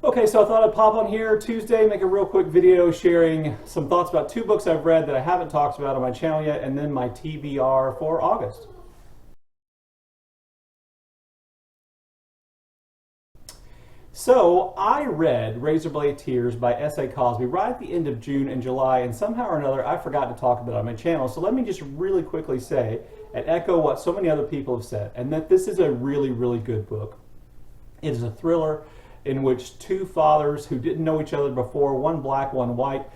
Okay, so I thought I'd pop on here Tuesday, make a real quick video sharing some thoughts about two books I've read that I haven't talked about on my channel yet, and then my TBR for August. So I read Razorblade Tears by S.A. Cosby right at the end of June and July, and somehow or another I forgot to talk about it on my channel. So let me just really quickly say and echo what so many other people have said, and that this is a really, really good book. It is a thriller in which two fathers who didn't know each other before, one black, one white,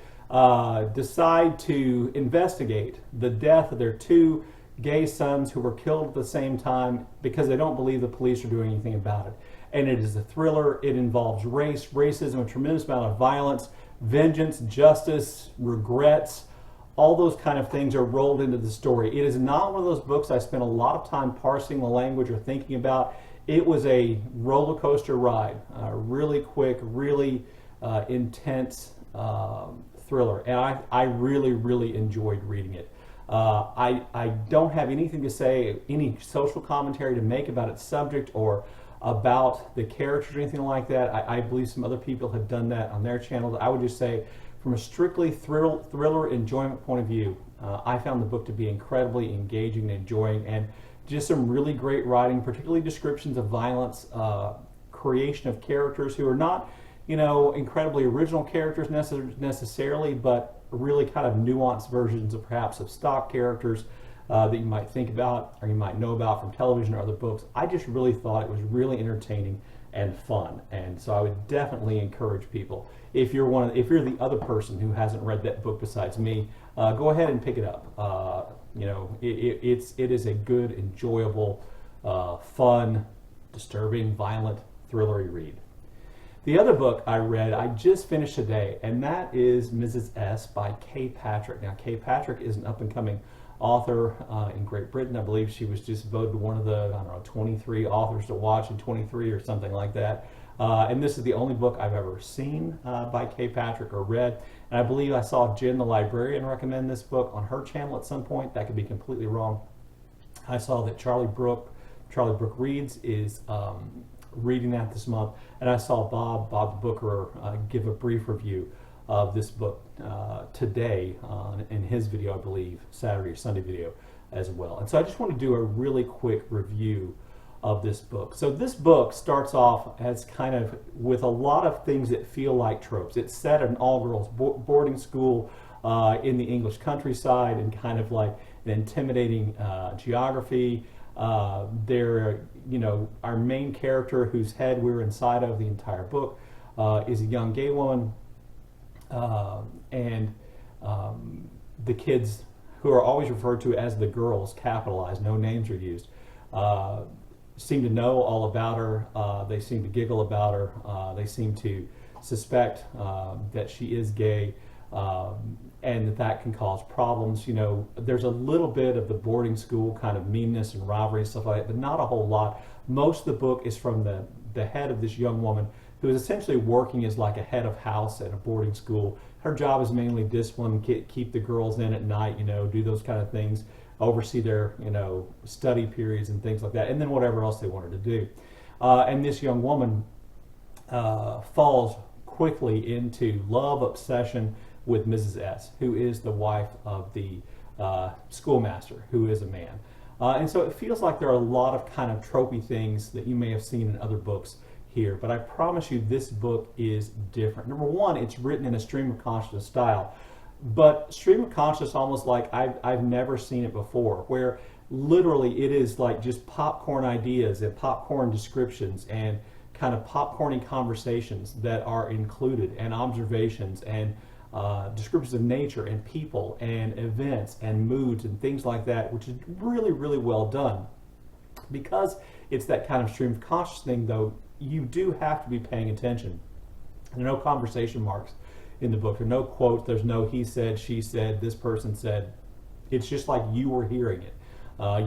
decide to investigate the death of their two gay sons who were killed at the same time because they don't believe the police are doing anything about it. And it is a thriller. It involves race, racism, a tremendous amount of violence, vengeance, justice, regrets. All those kind of things are rolled into the story. It is not one of those books I spent a lot of time parsing the language or thinking about. It was a roller coaster ride, really quick, really intense thriller, and I really, really enjoyed reading it. I don't have anything to say, any social commentary to make about its subject or about the characters or anything like that. I believe some other people have done that on their channel. I would just say, from a strictly thriller enjoyment point of view, I found the book to be incredibly engaging and enjoying, and just some really great writing, particularly descriptions of violence, creation of characters who are not, incredibly original characters necessarily, but really kind of nuanced versions of perhaps of stock characters that you might think about or you might know about from television or other books. I just really thought it was really entertaining and fun, and so I would definitely encourage people, if you're the other person who hasn't read that book besides me, go ahead and pick it up. It is a good, enjoyable, fun, disturbing, violent, thrillery read. The other book I read, I just finished today, and that is Mrs. S by Kay Patrick. Now, Kay Patrick is an up-and-coming author in Great Britain. I believe she was just voted one of the, 23 authors to watch in 23 or something like that. And this is the only book I've ever seen by Kay Patrick or read. And I believe I saw Jen the librarian recommend this book on her channel at some point. That could be completely wrong. I saw that Charlie Brooke Reads is reading that this month, and I saw Bob the Booker give a brief review of this book today in his video, I believe, Saturday or Sunday video as well. And so I just want to do a really quick review of this book. So this book starts off as kind of with a lot of things that feel like tropes. It's set at an all-girls boarding school in the English countryside, and kind of like an intimidating geography. Our main character, whose head we're inside of the entire book, is a young gay woman, and the kids, who are always referred to as the girls, capitalized, no names are used, seem to know all about her. They seem to giggle about her. They seem to suspect that she is gay, and that can cause problems. There's a little bit of the boarding school kind of meanness and rivalry and stuff like that, but not a whole lot. Most of the book is from the head of this young woman, who is essentially working as like a head of house at a boarding school. Her job is mainly discipline, keep the girls in at night, do those kind of things, oversee their, study periods and things like that, and then whatever else they wanted to do. And this young woman falls quickly into love obsession with Mrs. S, who is the wife of the schoolmaster, who is a man. And so it feels like there are a lot of kind of tropey things that you may have seen in other books here, but I promise you this book is different. Number one, it's written in a stream of consciousness style, but stream of consciousness almost like I've never seen it before, where literally it is like just popcorn ideas and popcorn descriptions and kind of popcorny conversations that are included, and observations and descriptions of nature and people and events and moods and things like that, which is really, really well done. Because it's that kind of stream of consciousness thing, though, you do have to be paying attention. There are no conversation marks in the book. There are no quotes. There's no he said, she said, this person said. It's just like you were hearing it.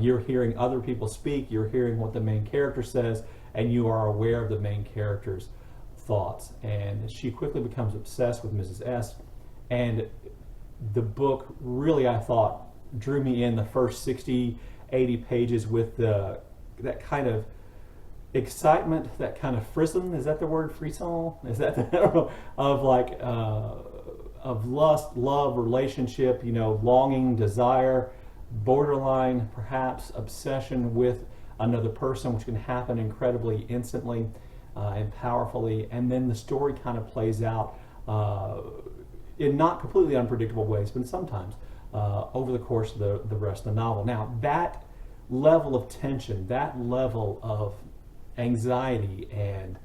You're hearing other people speak. You're hearing what the main character says, and you are aware of the main character's thoughts. And she quickly becomes obsessed with Mrs. S. And the book really, I thought, drew me in the first 60, 80 pages with that kind of excitement, that kind of frisson, is that the word, frisson? Is that the, I don't know, of like, of lust, love, relationship, you know, longing, desire, borderline, perhaps obsession with another person, which can happen incredibly instantly and powerfully. And then the story kind of plays out in not completely unpredictable ways, but sometimes over the course of the rest of the novel. Now, that level of tension, that level of anxiety and,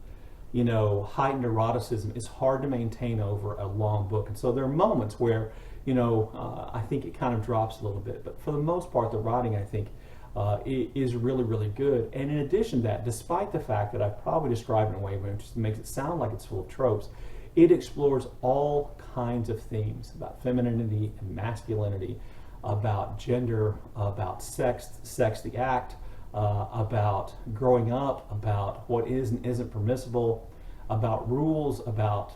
you know, heightened eroticism is hard to maintain over a long book. And so there are moments where, you know, I think it kind of drops a little bit. But for the most part, the writing, I think, is really, really good. And in addition to that, despite the fact that I've probably described it in a way which makes it sound like it's full of tropes, it explores all kinds of themes about femininity and masculinity, about gender, about sex the act, about growing up, about what is and isn't permissible, about rules, about,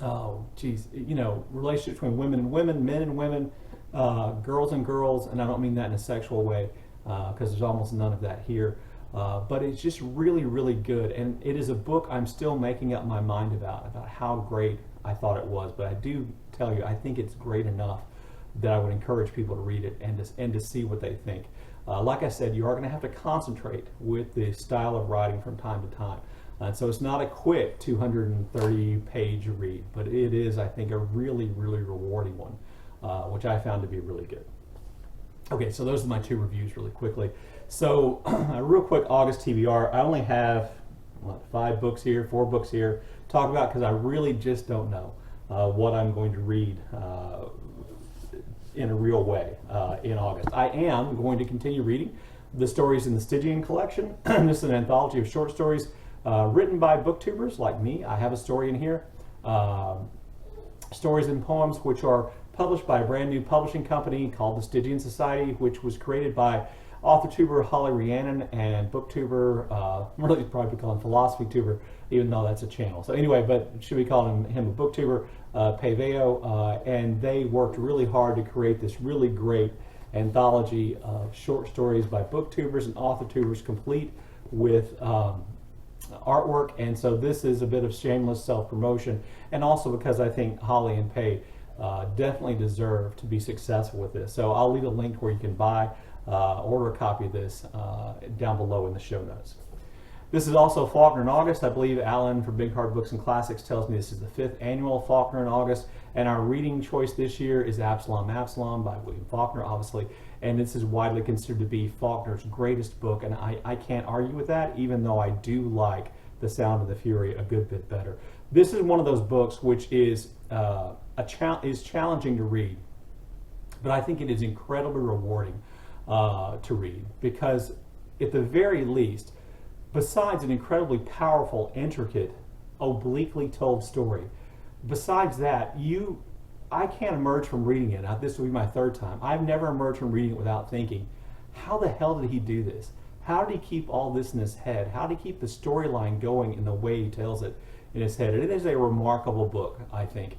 oh, geez, you know, relationships between women and women, men and women, girls and girls, and I don't mean that in a sexual way, because there's almost none of that here. But it's just really, really good, and it is a book I'm still making up my mind about how great I thought it was. But I do tell you, I think it's great enough that I would encourage people to read it and to see what they think. Like I said, you are going to have to concentrate with the style of writing from time to time. So it's not a quick 230-page read, but it is, I think, a really, really rewarding one, which I found to be really good. Okay, so those are my two reviews really quickly. So real quick, August TBR. I only have, what, 4 books here to talk about because I really just don't know what I'm going to read in a real way in August. I am going to continue reading the stories in the Stygian Collection. This is an anthology of short stories written by booktubers like me. I have a story in here. Stories and poems which are published by a brand new publishing company called the Stygian Society, which was created by author-tuber Holly Rhiannon and booktuber, really probably call him philosophy tuber, even though that's a channel. So anyway, but should we call him a booktuber, Paveo, and they worked really hard to create this really great anthology of short stories by booktubers and author-tubers, complete with artwork. And so this is a bit of shameless self-promotion, and also because I think Holly and Pay definitely deserve to be successful with this. So I'll leave a link where you can buy, order a copy of this down below in the show notes. This is also Faulkner in August. I believe Alan from Big Hard Books and Classics tells me this is the 5th annual Faulkner in August, and our reading choice this year is Absalom by William Faulkner, obviously, and this is widely considered to be Faulkner's greatest book, and I can't argue with that, even though I do like The Sound of the Fury a good bit better. This is one of those books which is challenging to read, but I think it is incredibly rewarding to read, because at the very least, besides an incredibly powerful, intricate, obliquely told story, besides that, I can't emerge from reading it. Now, this will be my 3rd time. I've never emerged from reading it without thinking, how the hell did he do this? How did he keep all this in his head? How did he keep the storyline going in the way he tells it in his head? And it is a remarkable book, I think.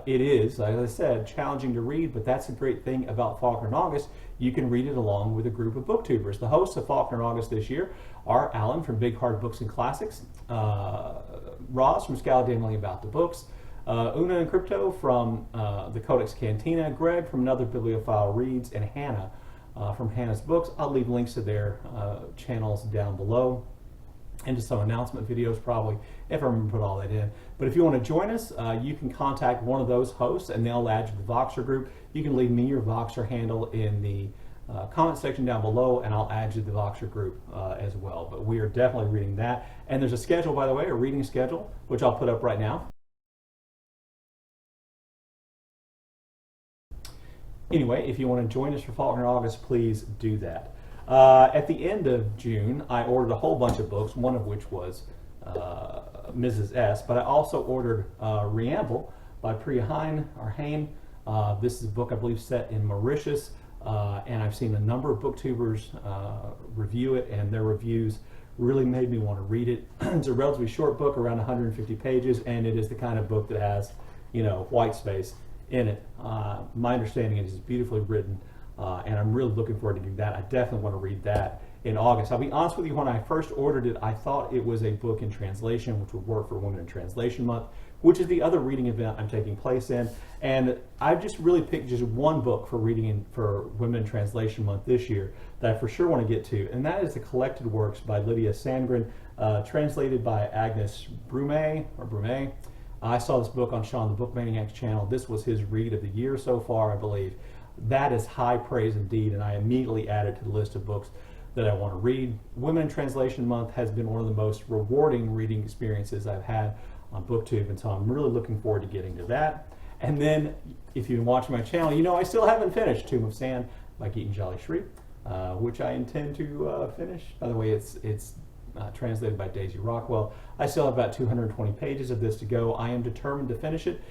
It is, as I said, challenging to read, but that's the great thing about Faulkner in August. You can read it along with a group of booktubers. The hosts of Faulkner in August this year are Alan from Big Hard Books and Classics, Roz from Scaladanley About the Books, Una and Crypto from the Codex Cantina, Greg from Another Bibliophile Reads, and Hannah from Hannah's Books. I'll leave links to their channels down below, and to some announcement videos probably, if I remember to put all that in. But if you want to join us, you can contact one of those hosts and they'll add you to the Voxer group. You can leave me your Voxer handle in the comment section down below, and I'll add you to the Voxer group as well. But we are definitely reading that. And there's a schedule, by the way, a reading schedule, which I'll put up right now. Anyway, if you want to join us for Faulkner in August, please do that. At the end of June, I ordered a whole bunch of books, one of which was Mrs. S, but I also ordered Riamble by Prya Hein. This is a book, I believe, set in Mauritius, and I've seen a number of booktubers review it, and their reviews really made me want to read it. It's a relatively short book, around 150 pages, and it is the kind of book that has, you know, white space in it. My understanding is it's beautifully written, and I'm really looking forward to getting that. I definitely want to read that in August. I'll be honest with you, when I first ordered it, I thought it was a book in translation, which would work for Women in Translation Month, which is the other reading event I'm taking place in. And I've just really picked just one book for reading for Women in Translation Month this year that I for sure want to get to, and that is the collected works by Lydia Sandgren, translated by Agnes Broome. I saw this book on Sean the Book Maniac's channel. This was his read of the year so far, I believe. That is high praise indeed, and I immediately added to the list of books that I want to read. Women in Translation Month has been one of the most rewarding reading experiences I've had on BookTube, and so I'm really looking forward to getting to that. And then, if you've been watching my channel, you know I still haven't finished Tomb of Sand by Geetanjali Shree, which I intend to finish. By the way, it's translated by Daisy Rockwell. I still have about 220 pages of this to go. I am determined to finish it,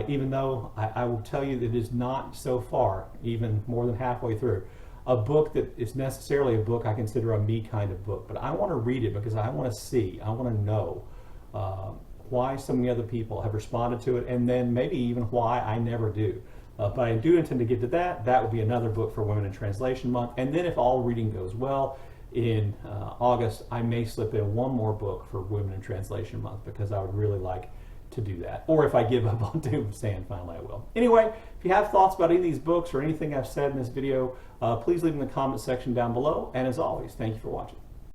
even though I will tell you that it is not so far, even more than halfway through, a book that is necessarily a book I consider a me kind of book. But I want to read it because I want to see, I want to know why so many other people have responded to it, and then maybe even why I never do. But I do intend to get to that. That will be another book for Women in Translation Month. And then if all reading goes well, in August, I may slip in one more book for Women in Translation Month because I would really like to do that. Or if I give up on Tomb of Sand, finally I will. Anyway, if you have thoughts about any of these books or anything I've said in this video, please leave them in the comment section down below. And as always, thank you for watching.